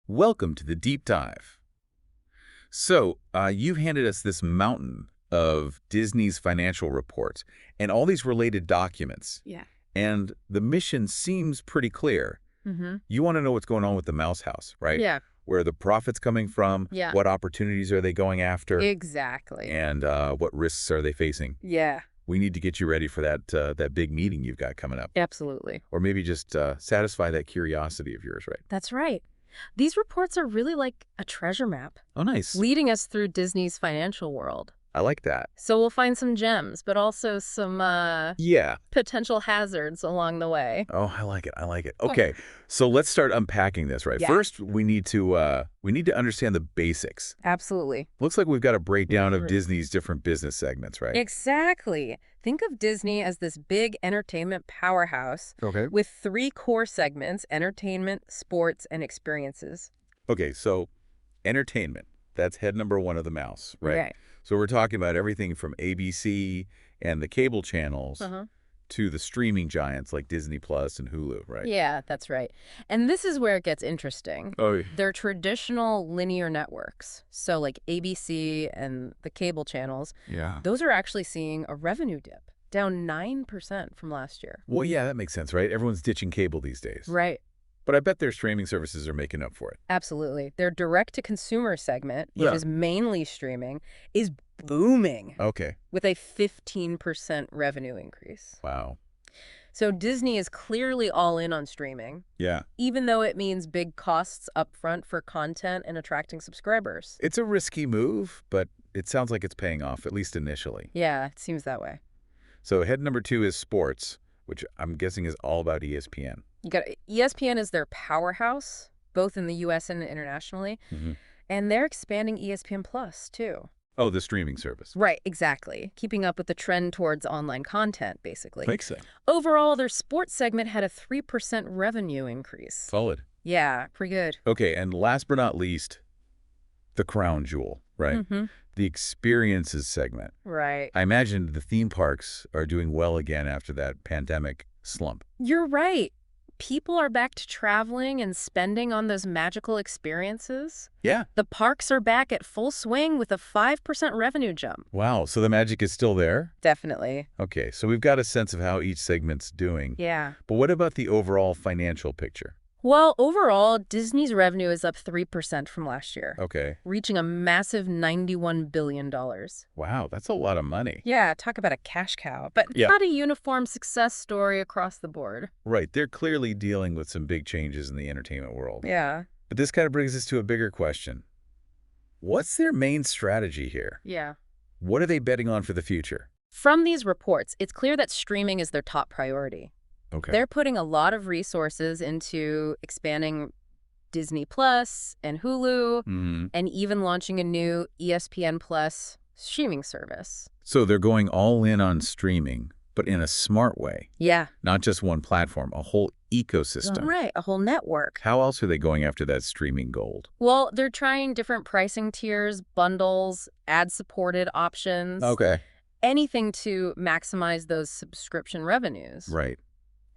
Welcome to the deep dive. So, you've handed us this mountain of Disney's financial reports and all these related documents. Yeah. And the mission seems pretty clear. You want to know what's going on with the Mouse House, right? Yeah. Where are the profits coming from? Yeah. What opportunities are they going after? Exactly. And what risks are they facing? Yeah. We need to get you ready for that big meeting you've got coming up. Absolutely. Or maybe just satisfy that curiosity of yours, right? That's right. These reports are really like a treasure map, Oh, nice. leading us through Disney's financial world. I like that. So we'll find some gems, but also some Yeah. potential hazards along the way. Oh, I like it. I like it. Okay, so let's start unpacking this, right? Yeah. First, we need to understand the basics. Absolutely. Looks like we've got a breakdown of Disney's different business segments, right? Exactly. Think of Disney as this big entertainment powerhouse Okay. with 3 core segments: entertainment, sports, and experiences. Okay, so entertainment. That's head number 1 of the mouse, right? Right. So we're talking about everything from ABC and the cable channels to the streaming giants like Disney Plus and Hulu, right? Yeah, that's right. And this is where it gets interesting. Oh, They're traditional linear networks. So like ABC and the cable channels, yeah. those are actually seeing a revenue dip, down 9% from last year. Well, yeah, that makes sense, right? Everyone's ditching cable these days. Right. But I bet their streaming services are making up for it. Absolutely. Their direct-to-consumer segment, which Yeah. is mainly streaming, is booming Okay. with a 15% revenue increase. Wow. So Disney is clearly all in on streaming, Yeah. even though it means big costs up front for content and attracting subscribers. It's a risky move, but it sounds like it's paying off, at least initially. Yeah, it seems that way. So head number 2 is sports, which I'm guessing is all about ESPN. You got ESPN is their powerhouse, both in the U.S. and internationally, and they're expanding ESPN Plus too. Oh, the streaming service. Right, exactly. Keeping up with the trend towards online content, basically. Makes sense. Overall, their sports segment had a 3% revenue increase. Solid. Yeah, pretty good. Okay, and last but not least, the crown jewel, right? The experiences segment. Right. I imagine the theme parks are doing well again after that pandemic slump. You're right. People are back to traveling and spending on those magical experiences. Yeah. The parks are back at full swing with a 5% revenue jump. Wow, so the magic is still there? Definitely. Okay, so we've got a sense of how each segment's doing. Yeah. But what about the overall financial picture? Well, overall, Disney's revenue is up 3% from last year, Okay. reaching a massive $91 billion. Wow, that's a lot of money. Yeah, talk about a cash cow, but Yeah. not a uniform success story across the board. Right, they're clearly dealing with some big changes in the entertainment world. Yeah. But this kind of brings us to a bigger question. What's their main strategy here? Yeah. What are they betting on for the future? From these reports, it's clear that streaming is their top priority. Okay. They're putting a lot of resources into expanding Disney Plus and Hulu, and even launching a new ESPN Plus streaming service. So they're going all in on streaming, but in a smart way. Yeah. Not just one platform, a whole ecosystem. Right, a whole network. How else are they going after that streaming gold? Well, they're trying different pricing tiers, bundles, ad-supported options. Okay. Anything to maximize those subscription revenues. Right.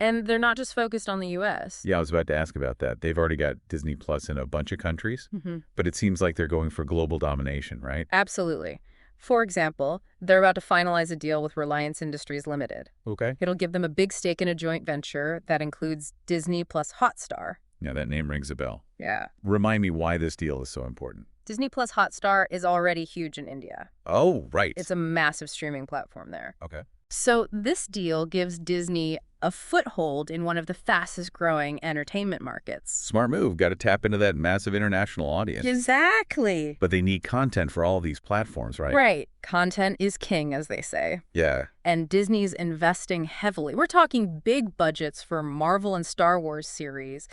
And they're not just focused on the U.S. Yeah, I was about to ask about that. They've already got Disney Plus in a bunch of countries, but it seems like they're going for global domination, right? Absolutely. For example, they're about to finalize a deal with Reliance Industries Limited. Okay. It'll give them a big stake in a joint venture that includes Disney plus Hotstar. Yeah, that name rings a bell. Yeah. Remind me why this deal is so important. Disney plus Hotstar is already huge in India. Oh, right. It's a massive streaming platform there. Okay. So this deal gives Disney a foothold in one of the fastest growing entertainment markets. Smart move. Got to tap into that massive international audience. Exactly. But they need content for all these platforms, right? Right. Content is king, as they say. Yeah. And Disney's investing heavily. We're talking big budgets for Marvel and Star Wars series,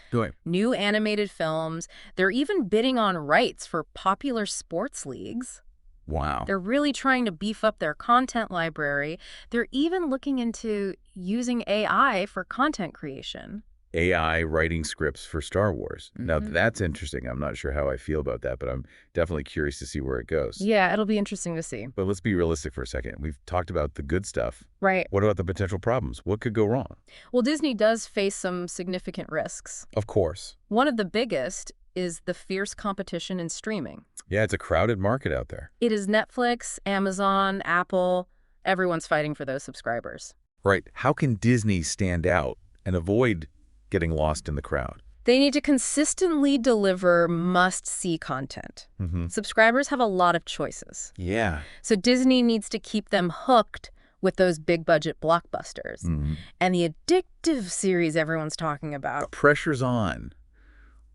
new animated films. They're even bidding on rights for popular sports leagues. Wow. They're really trying to beef up their content library. They're even looking into using AI for content creation. AI writing scripts for Star Wars. Now, that's interesting. I'm not sure how I feel about that, but I'm definitely curious to see where it goes. Yeah, it'll be interesting to see. But let's be realistic for a second. We've talked about the good stuff. Right. What about the potential problems? What could go wrong? Well, Disney does face some significant risks. Of course. One of the biggest is the fierce competition in streaming. Yeah, it's a crowded market out there. It is Netflix, Amazon, Apple. Everyone's fighting for those subscribers. Right. How can Disney stand out and avoid getting lost in the crowd? They need to consistently deliver must-see content. Subscribers have a lot of choices. Yeah. So Disney needs to keep them hooked with those big-budget blockbusters. And the addictive series everyone's talking about. Pressure's on.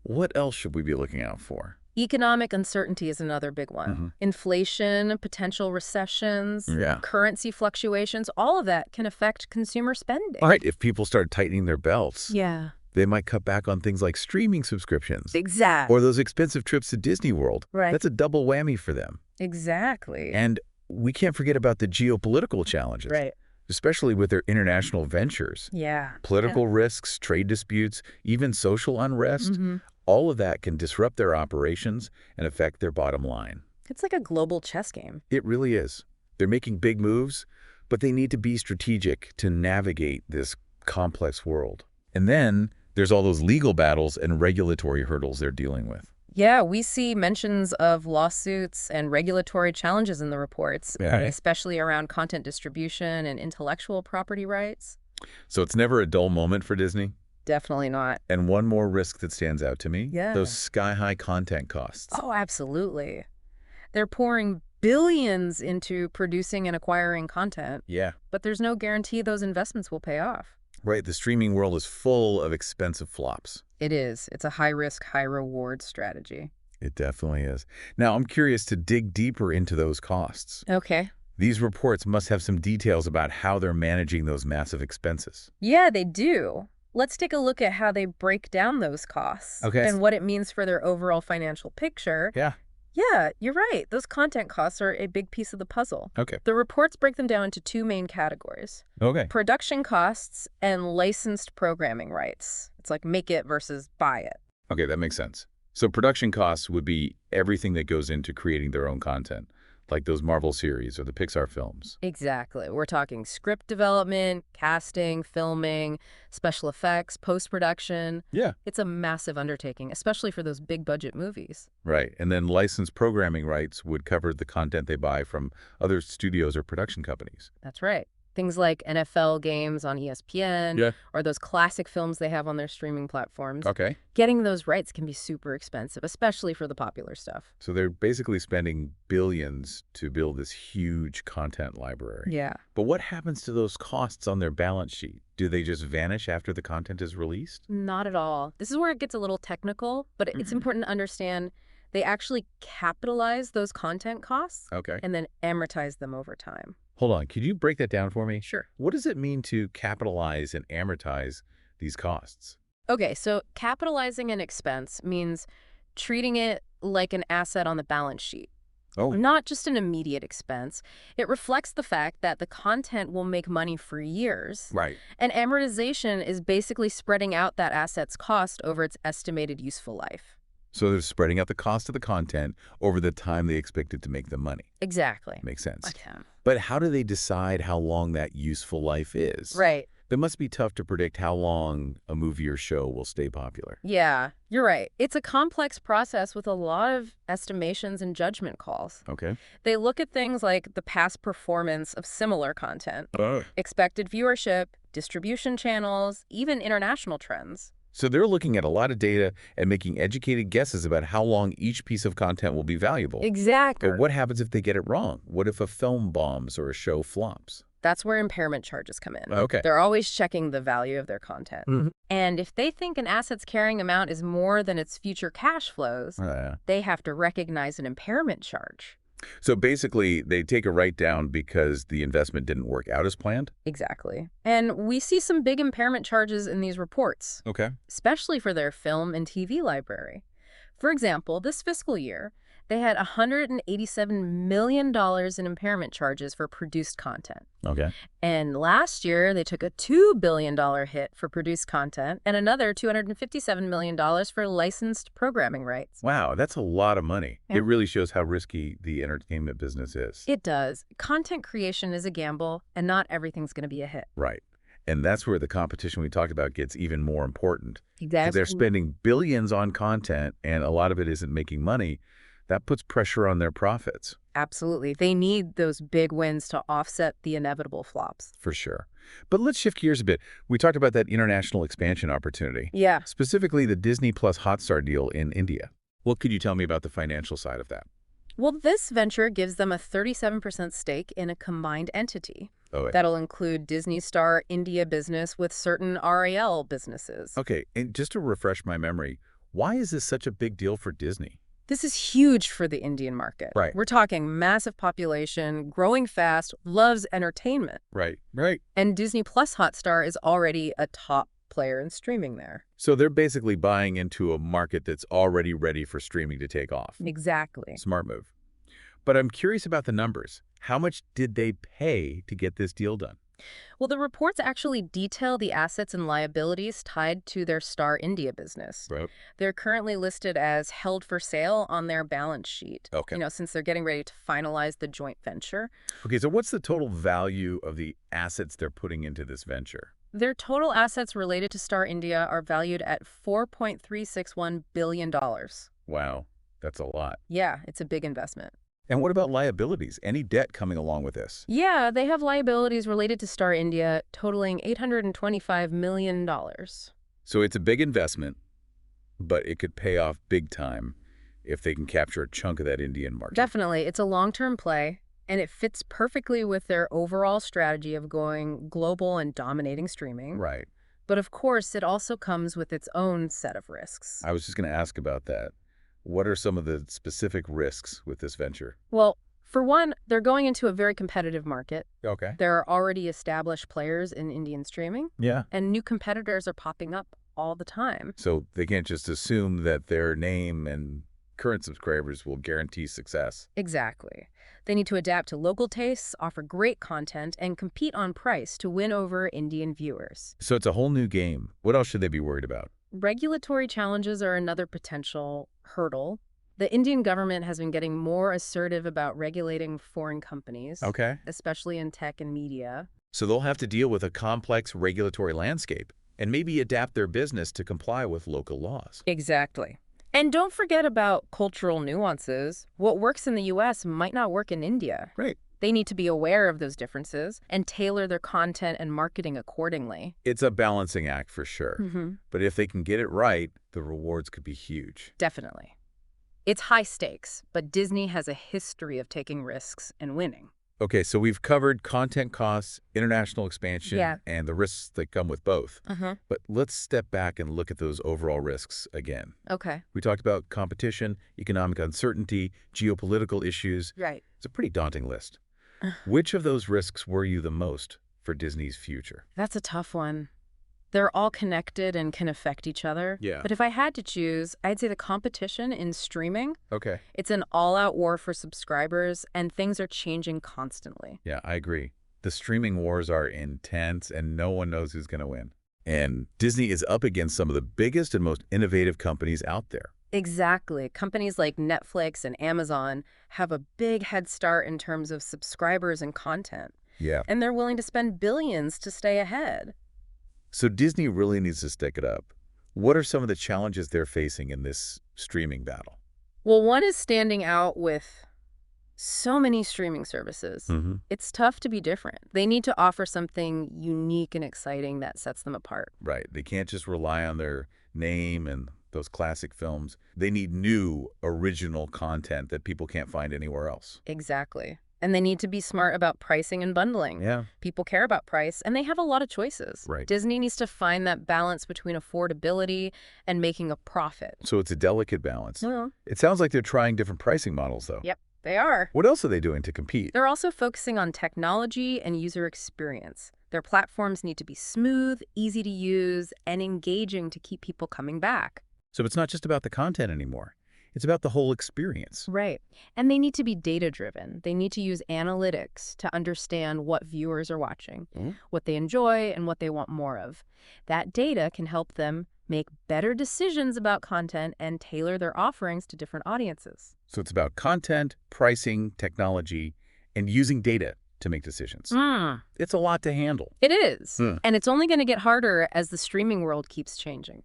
What else should we be looking out for? Economic uncertainty is another big one. Inflation, potential recessions, currency fluctuations, all of that can affect consumer spending. All right, if people start tightening their belts, Yeah. they might cut back on things like streaming subscriptions. Exactly. Or those expensive trips to Disney World. Right. That's a double whammy for them. Exactly. And we can't forget about the geopolitical challenges. Right. Especially with their international ventures. Yeah. Political risks, trade disputes, even social unrest. All of that can disrupt their operations and affect their bottom line. It's like a global chess game. It really is. They're making big moves, but they need to be strategic to navigate this complex world. And then there's all those legal battles and regulatory hurdles they're dealing with. Yeah, we see mentions of lawsuits and regulatory challenges in the reports, especially around content distribution and intellectual property rights. So it's never a dull moment for Disney? Definitely not. And one more risk that stands out to me, Yeah. those sky-high content costs. Oh, absolutely. They're pouring billions into producing and acquiring content. Yeah. But there's no guarantee those investments will pay off. Right, the streaming world is full of expensive flops. It is. It's a high-risk, high-reward strategy. It definitely is. Now, I'm curious to dig deeper into those costs. Okay. These reports must have some details about how they're managing those massive expenses. Yeah, they do. Let's take a look at how they break down those costs and what it means for their overall financial picture. Yeah, you're right. Those content costs are a big piece of the puzzle. The reports break them down into two main categories. Production costs and licensed programming rights. It's like make it versus buy it. Okay, that makes sense. So production costs would be everything that goes into creating their own content, like those Marvel series or the Pixar films. Exactly. We're talking script development, casting, filming, special effects, post-production. Yeah. It's a massive undertaking, especially for those big-budget movies. Right. And then licensed programming rights would cover the content they buy from other studios or production companies. That's right. Things like NFL games on ESPN or those classic films they have on their streaming platforms. Getting those rights can be super expensive, especially for the popular stuff. So they're basically spending billions to build this huge content library. Yeah. But what happens to those costs on their balance sheet? Do they just vanish after the content is released? Not at all. This is where it gets a little technical, but it's important to understand they actually capitalize those content costs and then amortize them over time. Hold on. Could you break that down for me? Sure. What does it mean to capitalize and amortize these costs? Okay, so capitalizing an expense means treating it like an asset on the balance sheet. Not just an immediate expense. It reflects the fact that the content will make money for years. Right. And amortization is basically spreading out that asset's cost over its estimated useful life. So they're spreading out the cost of the content over the time they expect it to make them money. Exactly. Makes sense. Okay. But how do they decide how long that useful life is? Right. That must be tough to predict how long a movie or show will stay popular. Yeah, you're right. It's a complex process with a lot of estimations and judgment calls. They look at things like the past performance of similar content, expected viewership, distribution channels, even international trends. So they're looking at a lot of data and making educated guesses about how long each piece of content will be valuable. Exactly. But what happens if they get it wrong? What if a film bombs or a show flops? That's where impairment charges come in. Okay. They're always checking the value of their content. And if they think an asset's carrying amount is more than its future cash flows, they have to recognize an impairment charge. So basically, they take a write-down because the investment didn't work out as planned? Exactly. And we see some big impairment charges in these reports. Especially for their film and TV library. For example, this fiscal year, they had $187 million in impairment charges for produced content. And last year, they took a $2 billion hit for produced content and another $257 million for licensed programming rights. Wow, that's a lot of money. It really shows how risky the entertainment business is. It does. Content creation is a gamble, and not everything's going to be a hit. Right. And that's where the competition we talked about gets even more important. If they're Exactly. spending billions on content and a lot of it isn't making money, that puts pressure on their profits. Absolutely. They need those big wins to offset the inevitable flops. For sure. But let's shift gears a bit. We talked about that international expansion opportunity, Yeah. specifically the Disney Plus Hotstar deal in India. What could you tell me about the financial side of that? Well, this venture gives them a 37% stake in a combined entity. Oh, That'll include Disney Star India business with certain RAL businesses. okay. And just to refresh my memory, why is this such a big deal for Disney? This is huge for the Indian market. Right. We're talking massive population, growing fast, loves entertainment. Right. Right. And Disney Plus Hotstar is already a top player in streaming there. So they're basically buying into a market that's already ready for streaming to take off. Exactly. Smart move. But I'm curious about the numbers. How much did they pay to get this deal done? Well, the reports actually detail the assets and liabilities tied to their Star India business. Right. They're currently listed as held for sale on their balance sheet. Okay. Since they're getting ready to finalize the joint venture. Okay, so what's the total value of the assets they're putting into this venture? Their total assets related to Star India are valued at $4.361 billion. Wow, that's a lot. Yeah, it's a big investment. And what about liabilities? Any debt coming along with this? Yeah, they have liabilities related to Star India totaling $825 million. So it's a big investment, but it could pay off big time if they can capture a chunk of that Indian market. Definitely. It's a long-term play, and it fits perfectly with their overall strategy of going global and dominating streaming. Right. But of course, it also comes with its own set of risks. I was just going to ask about that. What are some of the specific risks with this venture? Well, for one, they're going into a very competitive market. Okay. There are already established players in Indian streaming, Yeah. and new competitors are popping up all the time. So they can't just assume that their name and current subscribers will guarantee success. Exactly. They need to adapt to local tastes, offer great content, and compete on price to win over Indian viewers. So it's a whole new game. What else should they be worried about? Regulatory challenges are another potential hurdle. The Indian government has been getting more assertive about regulating foreign companies, Okay. especially in tech and media. So they'll have to deal with a complex regulatory landscape and maybe adapt their business to comply with local laws. Exactly. And don't forget about cultural nuances. What works in the U.S. might not work in India. Right. They need to be aware of those differences and tailor their content and marketing accordingly. It's a balancing act for sure. But if they can get it right, the rewards could be huge. Definitely. It's high stakes, but Disney has a history of taking risks and winning. Okay, so we've covered content costs, international expansion, Yeah. and the risks that come with both. Uh-huh. But let's step back and look at those overall risks again. Okay. We talked about competition, economic uncertainty, geopolitical issues. Right. It's a pretty daunting list. Which of those risks worry you the most for Disney's future? That's a tough one. They're all connected and can affect each other. Yeah. But if I had to choose, I'd say the competition in streaming. Okay. It's an all-out war for subscribers, and things are changing constantly. Yeah, I agree. The streaming wars are intense, and no one knows who's going to win. And Disney is up against some of the biggest and most innovative companies out there. Exactly. Companies like Netflix and Amazon have a big head start in terms of subscribers and content. Yeah. And they're willing to spend billions to stay ahead. So Disney really needs to stick it up. What are some of the challenges they're facing in this streaming battle? Well, one is standing out with so many streaming services. It's tough to be different. They need to offer something unique and exciting that sets them apart. Right. They can't just rely on their name and those classic films. They need new, original content that people can't find anywhere else. Exactly. And they need to be smart about pricing and bundling. Yeah. People care about price, and they have a lot of choices. Right. Disney needs to find that balance between affordability and making a profit. So it's a delicate balance. Yeah. It sounds like they're trying different pricing models, though. Yep, they are. What else are they doing to compete? They're also focusing on technology and user experience. Their platforms need to be smooth, easy to use, and engaging to keep people coming back. So it's not just about the content anymore. It's about the whole experience. Right. And they need to be data-driven. They need to use analytics to understand what viewers are watching, what they enjoy, and what they want more of. That data can help them make better decisions about content and tailor their offerings to different audiences. So it's about content, pricing, technology, and using data to make decisions. Mm, It's a lot to handle. it is. Hmm. And it's only going to get harder as the streaming world keeps changing.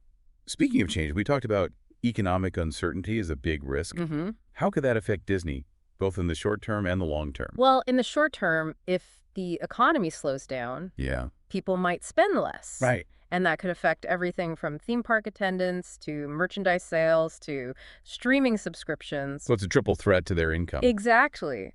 Speaking of change, we talked about economic uncertainty as a big risk. Mm-hmm. How could that affect Disney, both in the short term and the long term? Well, in the short term, if the economy slows down, Yeah. people might spend less. Right. And that could affect everything from theme park attendance to merchandise sales to streaming subscriptions. So it's a triple threat to their income. Exactly.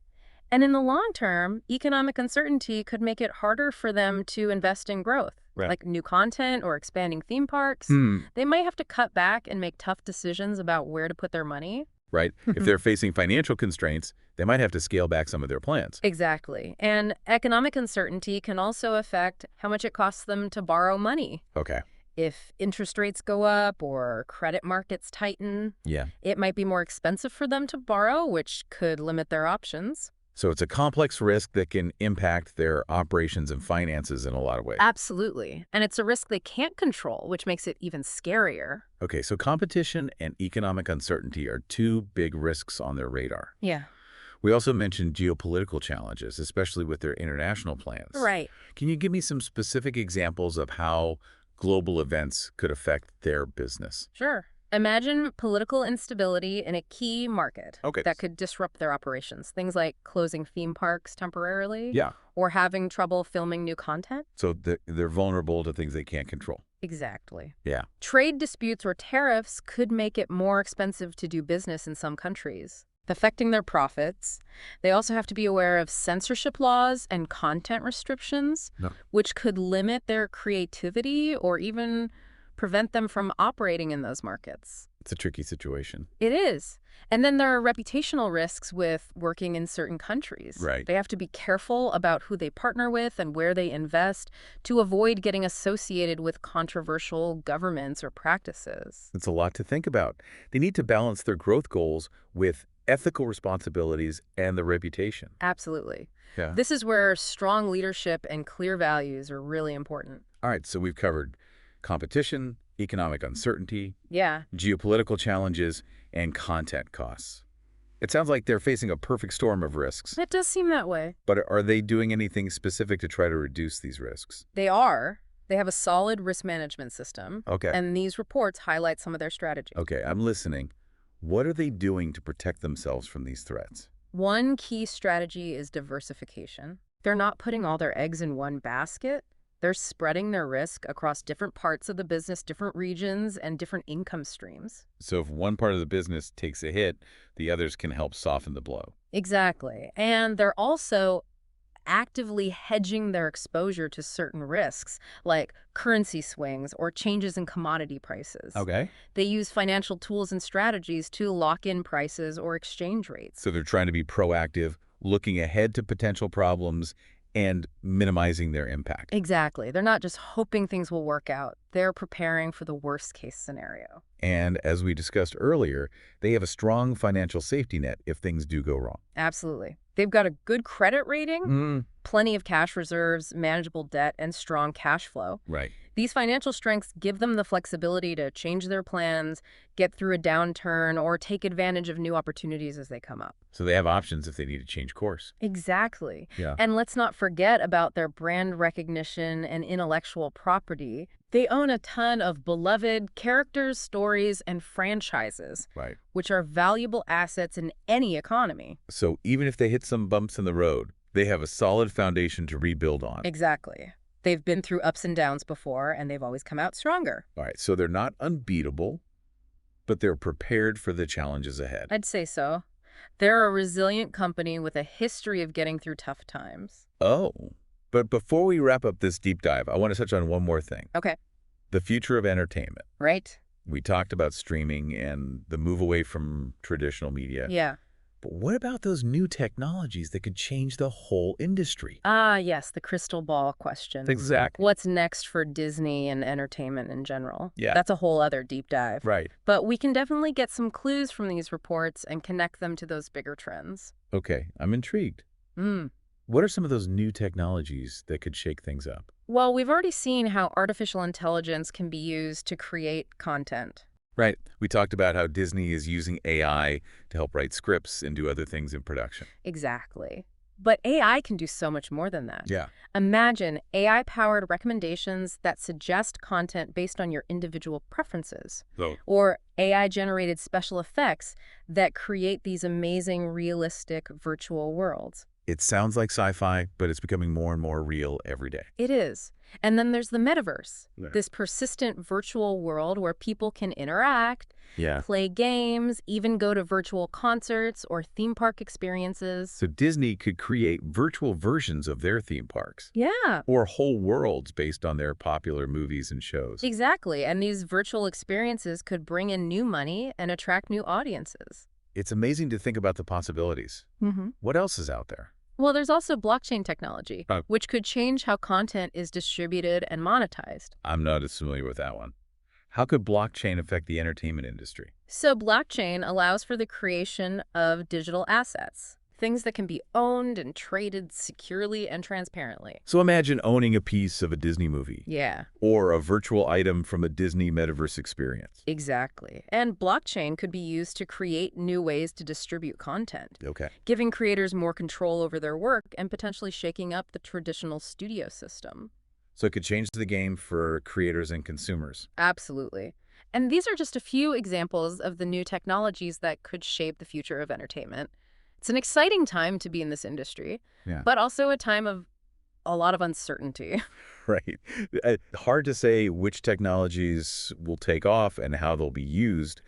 And in the long term, economic uncertainty could make it harder for them to invest in growth, Right. like new content or expanding theme parks. They might have to cut back and make tough decisions about where to put their money. Right. If they're facing financial constraints, they might have to scale back some of their plans. Exactly. And economic uncertainty can also affect how much it costs them to borrow money. Okay. If interest rates go up or credit markets tighten, Yeah. it might be more expensive for them to borrow, which could limit their options. So it's a complex risk that can impact their operations and finances in a lot of ways. Absolutely. And it's a risk they can't control, which makes it even scarier. Okay, so competition and economic uncertainty are two big risks on their radar. Yeah. We also mentioned geopolitical challenges, especially with their international plans. Right. Can you give me some specific examples of how global events could affect their business? Sure. Imagine political instability in a key market that could disrupt their operations. Things like closing theme parks temporarily. Yeah. Or having trouble filming new content. So they're vulnerable to things they can't control. Exactly. Yeah. Trade disputes or tariffs could make it more expensive to do business in some countries, affecting their profits. They also have to be aware of censorship laws and content restrictions, which could limit their creativity or even prevent them from operating in those markets. It's a tricky situation. It is. And then there are reputational risks with working in certain countries. Right. They have to be careful about who they partner with and where they invest to avoid getting associated with controversial governments or practices. It's a lot to think about. They need to balance their growth goals with ethical responsibilities and the reputation. Absolutely. Yeah. This is where strong leadership and clear values are really important. All right, so we've covered competition, economic uncertainty, Yeah. geopolitical challenges, and content costs. It sounds like they're facing a perfect storm of risks. It does seem that way. But are they doing anything specific to try to reduce these risks? They are. They have a solid risk management system. Okay. And these reports highlight some of their strategies. Okay, I'm listening. What are they doing to protect themselves from these threats? One key strategy is diversification. They're not putting all their eggs in one basket. They're spreading their risk across different parts of the business, different regions, and different income streams. So if one part of the business takes a hit, the others can help soften the blow. Exactly. And they're also actively hedging their exposure to certain risks, like currency swings or changes in commodity prices. Okay. They use financial tools and strategies to lock in prices or exchange rates. So they're trying to be proactive, looking ahead to potential problems, and minimizing their impact. Exactly. They're not just hoping things will work out. They're preparing for the worst case scenario. And as we discussed earlier, they have a strong financial safety net if things do go wrong. Absolutely. They've got a good credit rating, plenty of cash reserves, manageable debt, and strong cash flow. Right. These financial strengths give them the flexibility to change their plans, get through a downturn, or take advantage of new opportunities as they come up. So they have options if they need to change course. Exactly. Yeah. And let's not forget about their brand recognition and intellectual property. They own a ton of beloved characters, stories, and franchises, Right. which are valuable assets in any economy. So even if they hit some bumps in the road, they have a solid foundation to rebuild on. Exactly. They've been through ups and downs before, and they've always come out stronger. All right, so they're not unbeatable, but they're prepared for the challenges ahead. I'd say so. They're a resilient company with a history of getting through tough times. Oh, but before we wrap up this deep dive, I want to touch on one more thing. Okay. The future of entertainment. Right? We talked about streaming and the move away from traditional media. Yeah. But what about those new technologies that could change the whole industry? Ah, yes, the crystal ball question. Exactly. What's next for Disney and entertainment in general? Yeah. That's a whole other deep dive. Right. But we can definitely get some clues from these reports and connect them to those bigger trends. Okay, I'm intrigued. What are some of those new technologies that could shake things up? Well, we've already seen how artificial intelligence can be used to create content. Right. We talked about how Disney is using AI to help write scripts and do other things in production. Exactly. But AI can do so much more than that. Yeah. Imagine AI-powered recommendations that suggest content based on your individual preferences. So, Or AI-generated special effects that create these amazing, realistic virtual worlds. it sounds like sci-fi, but it's becoming more and more real every day. It is. And then there's the metaverse, Yeah. this persistent virtual world where people can interact, Yeah. play games, even go to virtual concerts or theme park experiences. So Disney could create virtual versions of their theme parks Yeah, or whole worlds based on their popular movies and shows. exactly. And these virtual experiences could bring in new money and attract new audiences. It's amazing to think about the possibilities. What else is out there? Well, there's also blockchain technology, Oh. which could change how content is distributed and monetized. I'm not as familiar with that one. How could blockchain affect the entertainment industry? So blockchain allows for the creation of digital assets, things that can be owned and traded securely and transparently. So imagine owning a piece of a Disney movie Yeah, or a virtual item from a Disney metaverse experience. exactly. And blockchain could be used to create new ways to distribute content, Okay. giving creators more control over their work and potentially shaking up the traditional studio system. So it could change the game for creators and consumers. Absolutely. And these are just a few examples of the new technologies that could shape the future of entertainment. It's an exciting time to be in this industry, Yeah. but also a time of a lot of uncertainty. Right. Hard to say which technologies will take off and how they'll be used,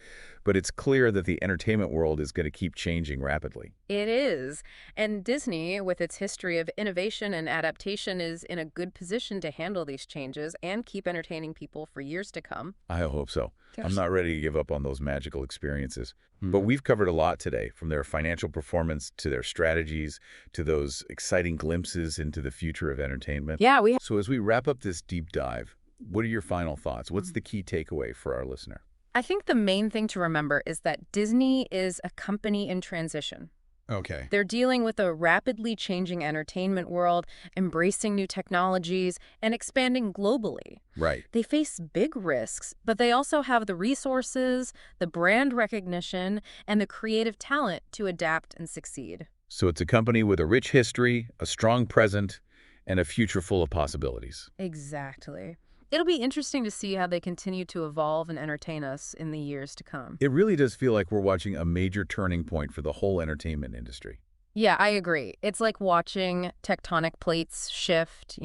but it's clear that the entertainment world is going to keep changing rapidly. It is. And Disney, with its history of innovation and adaptation, is in a good position to handle these changes and keep entertaining people for years to come. I hope so. I'm There's- not ready to give up on those magical experiences. But we've covered a lot today, from their financial performance to their strategies to those exciting glimpses into the future of entertainment. Yeah, we So as we wrap up this deep dive, what are your final thoughts? What's the key takeaway for our listener? I think the main thing to remember is that Disney is a company in transition. Okay. They're dealing with a rapidly changing entertainment world, embracing new technologies, and expanding globally. Right. They face big risks, but they also have the resources, the brand recognition, and the creative talent to adapt and succeed. So it's a company with a rich history, a strong present, and a future full of possibilities. Exactly. It'll be interesting to see how they continue to evolve and entertain us in the years to come. It really does feel like we're watching a major turning point for the whole entertainment industry. Yeah, I agree. It's like watching tectonic plates shift,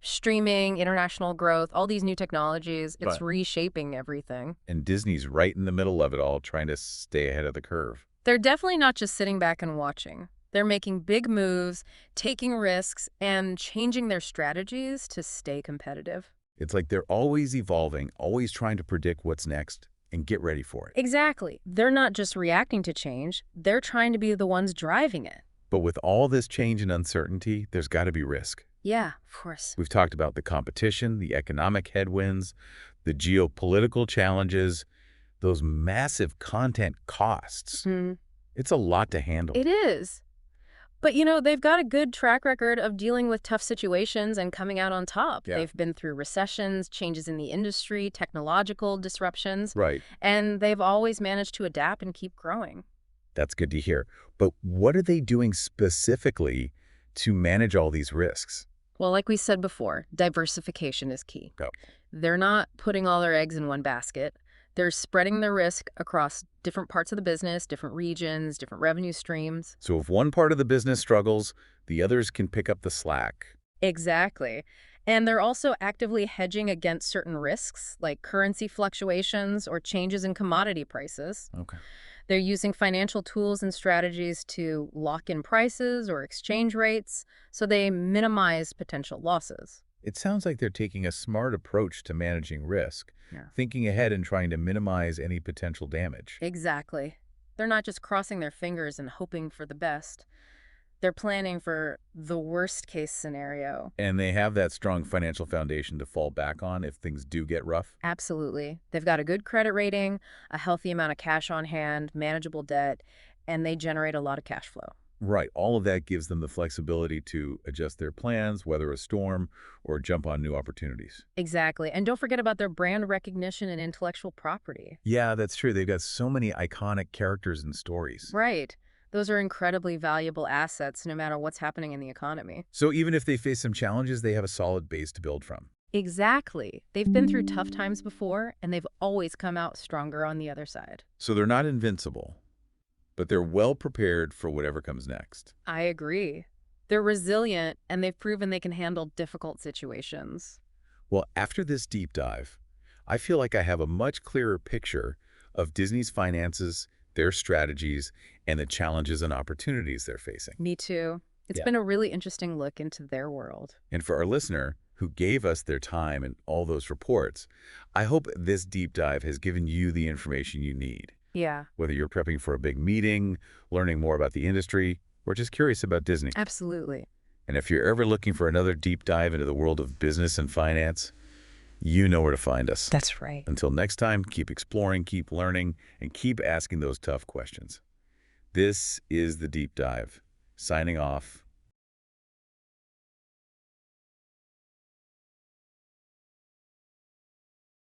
streaming, international growth, all these new technologies. It's Right. reshaping everything. And Disney's right in the middle of it all, trying to stay ahead of the curve. They're definitely not just sitting back and watching. They're making big moves, taking risks, and changing their strategies to stay competitive. It's like they're always evolving, always trying to predict what's next and get ready for it. Exactly. They're not just reacting to change, they're trying to be the ones driving it. But with all this change and uncertainty, there's got to be risk. Yeah, of course. We've talked about the competition, the economic headwinds, the geopolitical challenges, those massive content costs. It's a lot to handle. It is. But, they've got a good track record of dealing with tough situations and coming out on top. Yeah. They've been through recessions, changes in the industry, technological disruptions, Right. and they've always managed to adapt and keep growing. That's good to hear. But what are they doing specifically to manage all these risks? Well, like we said before, diversification is key. Go. They're not putting all their eggs in one basket. They're spreading the risk across different parts of the business, different regions, different revenue streams. So if one part of the business struggles, the others can pick up the slack. Exactly. And they're also actively hedging against certain risks, like currency fluctuations or changes in commodity prices. Okay. They're using financial tools and strategies to lock in prices or exchange rates, so they minimize potential losses. It sounds like they're taking a smart approach to managing risk, Yeah. thinking ahead and trying to minimize any potential damage. Exactly. They're not just crossing their fingers and hoping for the best. They're planning for the worst case scenario. And they have that strong financial foundation to fall back on if things do get rough. Absolutely. They've got a good credit rating, a healthy amount of cash on hand, manageable debt, and they generate a lot of cash flow. Right. All of that gives them the flexibility to adjust their plans, weather a storm, or jump on new opportunities. Exactly. And don't forget about their brand recognition and intellectual property. Yeah, that's true. They've got so many iconic characters and stories. Right. Those are incredibly valuable assets no matter what's happening in the economy. So even if they face some challenges, they have a solid base to build from. Exactly. They've been through tough times before, and they've always come out stronger on the other side. So they're not invincible, but they're well prepared for whatever comes next. I agree. They're resilient, and they've proven they can handle difficult situations. Well, after this deep dive, I feel like I have a much clearer picture of Disney's finances, their strategies, and the challenges and opportunities they're facing. Me too. It's Yeah. been a really interesting look into their world. And for our listener who gave us their time and all those reports, I hope this deep dive has given you the information you need. Yeah, Whether you're prepping for a big meeting, learning more about the industry, or just curious about Disney. absolutely. And if you're ever looking for another deep dive into the world of business and finance, you know where to find us. That's right. Until next time, keep exploring, keep learning, and keep asking those tough questions. This is The Deep Dive. Signing off.